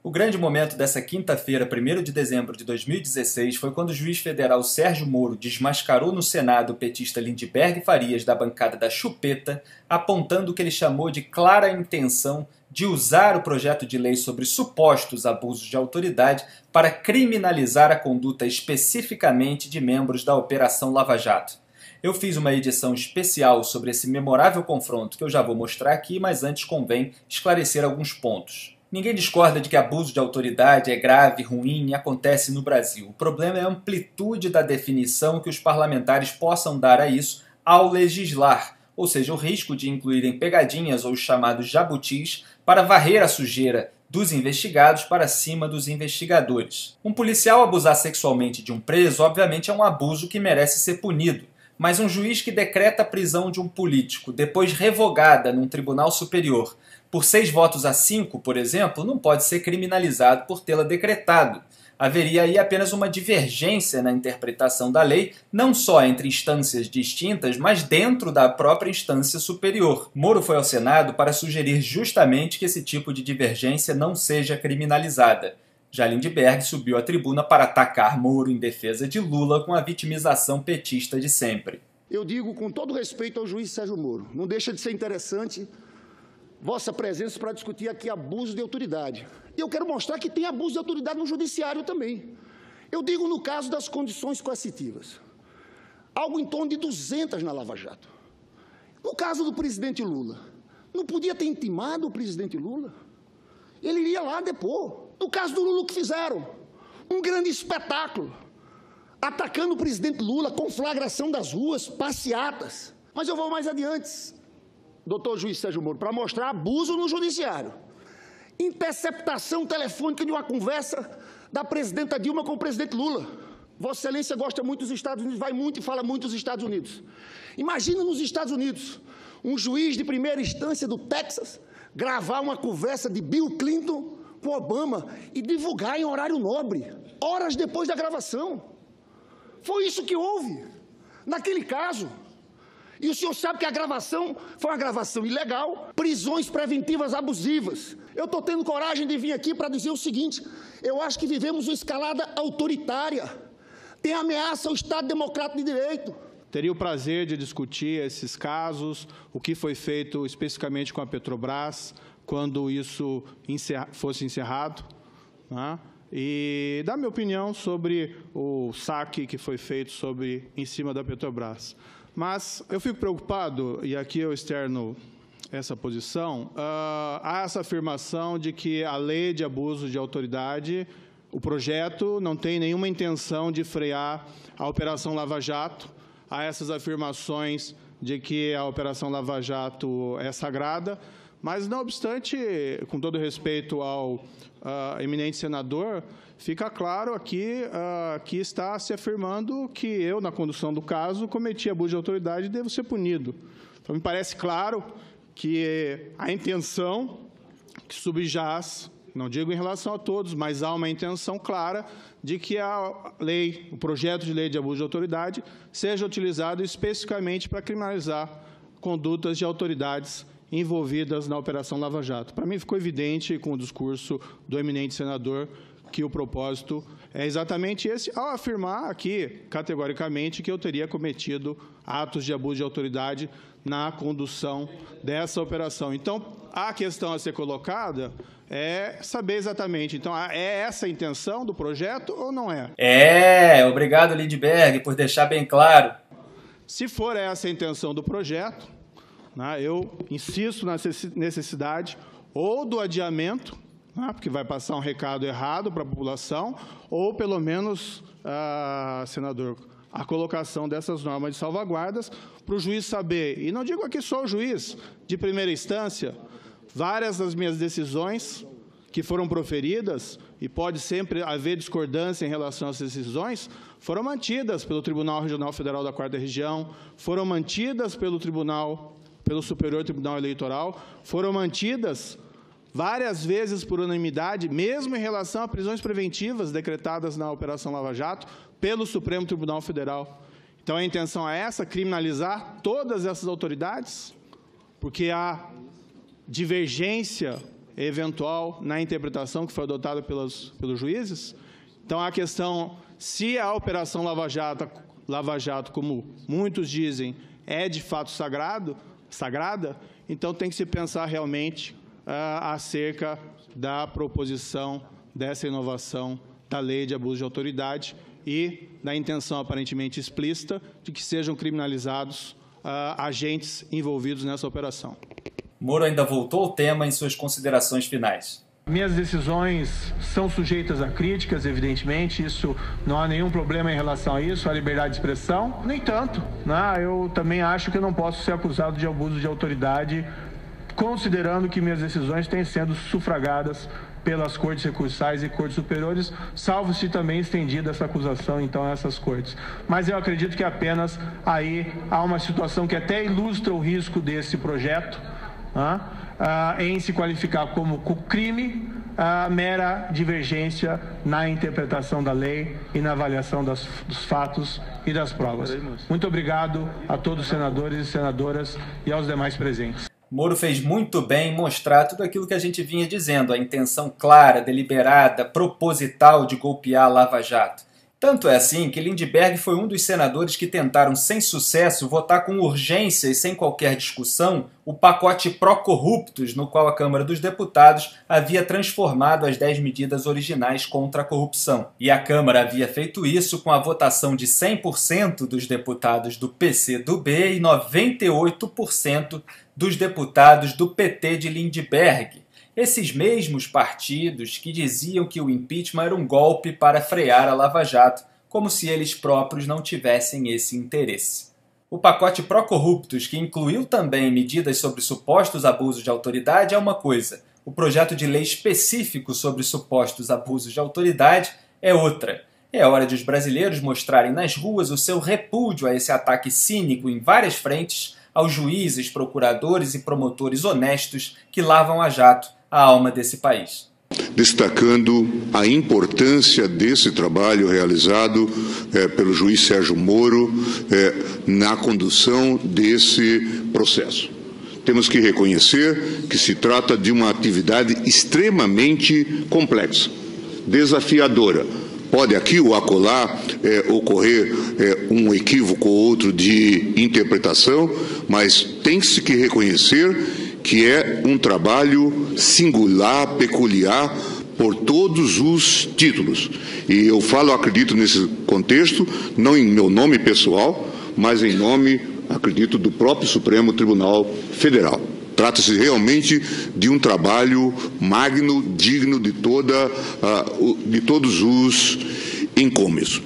O grande momento dessa quinta-feira, 1º de dezembro de 2016, foi quando o juiz federal Sérgio Moro desmascarou no Senado o petista Lindbergh Farias, da bancada da Chupeta, apontando o que ele chamou de clara intenção de usar o projeto de lei sobre supostos abusos de autoridade para criminalizar a conduta especificamente de membros da Operação Lava Jato. Eu fiz uma edição especial sobre esse memorável confronto que eu já vou mostrar aqui, mas antes convém esclarecer alguns pontos. Ninguém discorda de que abuso de autoridade é grave, ruim e acontece no Brasil. O problema é a amplitude da definição que os parlamentares possam dar a isso ao legislar, ou seja, o risco de incluírem pegadinhas ou os chamados jabutis para varrer a sujeira dos investigados para cima dos investigadores. Um policial abusar sexualmente de um preso, obviamente, é um abuso que merece ser punido. Mas um juiz que decreta a prisão de um político, depois revogada num tribunal superior, por 6 votos a 5, por exemplo, não pode ser criminalizado por tê-la decretado. Haveria aí apenas uma divergência na interpretação da lei, não só entre instâncias distintas, mas dentro da própria instância superior. Moro foi ao Senado para sugerir justamente que esse tipo de divergência não seja criminalizada. Já Lindbergh subiu à tribuna para atacar Moro em defesa de Lula com a vitimização petista de sempre. Eu digo com todo respeito ao juiz Sérgio Moro, não deixa de ser interessante vossa presença para discutir aqui abuso de autoridade. E eu quero mostrar que tem abuso de autoridade no judiciário também. Eu digo no caso das condições coercitivas. Algo em torno de 200 na Lava Jato. No caso do presidente Lula, não podia ter intimado o presidente Lula? Ele iria lá depor. No caso do Lula, o que fizeram? Um grande espetáculo. Atacando o presidente Lula, conflagração das ruas, passeatas. Mas eu vou mais adiante, doutor juiz Sérgio Moro, para mostrar abuso no judiciário. Interceptação telefônica de uma conversa da presidenta Dilma com o presidente Lula. Vossa Excelência gosta muito dos Estados Unidos, vai muito e fala muito dos Estados Unidos. Imagina nos Estados Unidos, um juiz de primeira instância do Texas gravar uma conversa de Bill Clinton com Obama e divulgar em horário nobre, horas depois da gravação. Foi isso que houve naquele caso. E o senhor sabe que a gravação foi uma gravação ilegal, prisões preventivas abusivas. Eu estou tendo coragem de vir aqui para dizer o seguinte: eu acho que vivemos uma escalada autoritária, tem ameaça ao Estado Democrático de Direito. Teria o prazer de discutir esses casos, o que foi feito especificamente com a Petrobras, quando isso fosse encerrado, né? E dar minha opinião sobre o saque que foi feito em cima da Petrobras. Mas eu fico preocupado, e aqui eu externo essa posição, há essa afirmação de que a lei de abuso de autoridade, o projeto não tem nenhuma intenção de frear a Operação Lava Jato. Há essas afirmações de que a Operação Lava Jato é sagrada, mas, não obstante, com todo respeito ao eminente senador, fica claro aqui que está se afirmando que eu, na condução do caso, cometi abuso de autoridade e devo ser punido. Então, me parece claro que a intenção que subjaz, não digo em relação a todos, mas há uma intenção clara de que o projeto de lei de abuso de autoridade seja utilizado especificamente para criminalizar condutas de autoridades envolvidas na Operação Lava Jato. Para mim, ficou evidente com o discurso do eminente senador que o propósito é exatamente esse, ao afirmar aqui, categoricamente, que eu teria cometido atos de abuso de autoridade na condução dessa operação. Então, a questão a ser colocada é saber exatamente, então, é essa a intenção do projeto ou não é? Obrigado, Lindbergh, por deixar bem claro. Se for essa a intenção do projeto, eu insisto na necessidade ou do adiamento, porque vai passar um recado errado para a população, ou, pelo menos, senador, a colocação dessas normas de salvaguardas para o juiz saber. E não digo aqui só o juiz de primeira instância, várias das minhas decisões que foram proferidas, e pode sempre haver discordância em relação às decisões, foram mantidas pelo Tribunal Regional Federal da 4ª Região, foram mantidas pelo Superior Tribunal Eleitoral, foram mantidas várias vezes por unanimidade, mesmo em relação a prisões preventivas decretadas na Operação Lava Jato, pelo Supremo Tribunal Federal. Então, a intenção é essa, criminalizar todas essas autoridades, porque há divergência eventual na interpretação que foi adotada pelos juízes? Então, a questão, se a Operação Lava Jato, como muitos dizem, é de fato sagrada, então tem que se pensar realmente acerca da proposição dessa inovação da Lei de Abuso de Autoridade e da intenção aparentemente explícita de que sejam criminalizados agentes envolvidos nessa operação. Moro ainda voltou ao tema em suas considerações finais. Minhas decisões são sujeitas a críticas, evidentemente, isso não há nenhum problema em relação a isso, a liberdade de expressão. No entanto, eu também acho que eu não posso ser acusado de abuso de autoridade, considerando que minhas decisões têm sido sufragadas pelas cortes recursais e cortes superiores, salvo se também estendida essa acusação, então, a essas cortes. Mas eu acredito que apenas aí há uma situação que até ilustra o risco desse projeto, em se qualificar como crime, mera divergência na interpretação da lei e na avaliação dos fatos e das provas. Muito obrigado a todos os senadores e senadoras e aos demais presentes. Moro fez muito bem em mostrar tudo aquilo que a gente vinha dizendo, a intenção clara, deliberada, proposital de golpear a Lava Jato. Tanto é assim que Lindbergh foi um dos senadores que tentaram, sem sucesso, votar com urgência e sem qualquer discussão o pacote pró-corruptos, no qual a Câmara dos Deputados havia transformado as 10 medidas originais contra a corrupção. E a Câmara havia feito isso com a votação de 100% dos deputados do PCdoB e 98% dos deputados do PT de Lindbergh. Esses mesmos partidos que diziam que o impeachment era um golpe para frear a Lava Jato, como se eles próprios não tivessem esse interesse. O pacote pró-corruptos, que incluiu também medidas sobre supostos abusos de autoridade, é uma coisa. O projeto de lei específico sobre supostos abusos de autoridade é outra. É hora de os brasileiros mostrarem nas ruas o seu repúdio a esse ataque cínico em várias frentes aos juízes, procuradores e promotores honestos que lavam a jato a alma desse país. Destacando a importância desse trabalho realizado pelo juiz Sérgio Moro na condução desse processo. Temos que reconhecer que se trata de uma atividade extremamente complexa, desafiadora. Pode aqui ou acolá ocorrer um equívoco ou outro de interpretação, mas tem-se que reconhecer que é um trabalho singular, peculiar, por todos os títulos. E eu acredito nesse contexto, não em meu nome pessoal, mas em nome, acredito, do próprio Supremo Tribunal Federal. Trata-se realmente de um trabalho magno, digno de todos os encômios.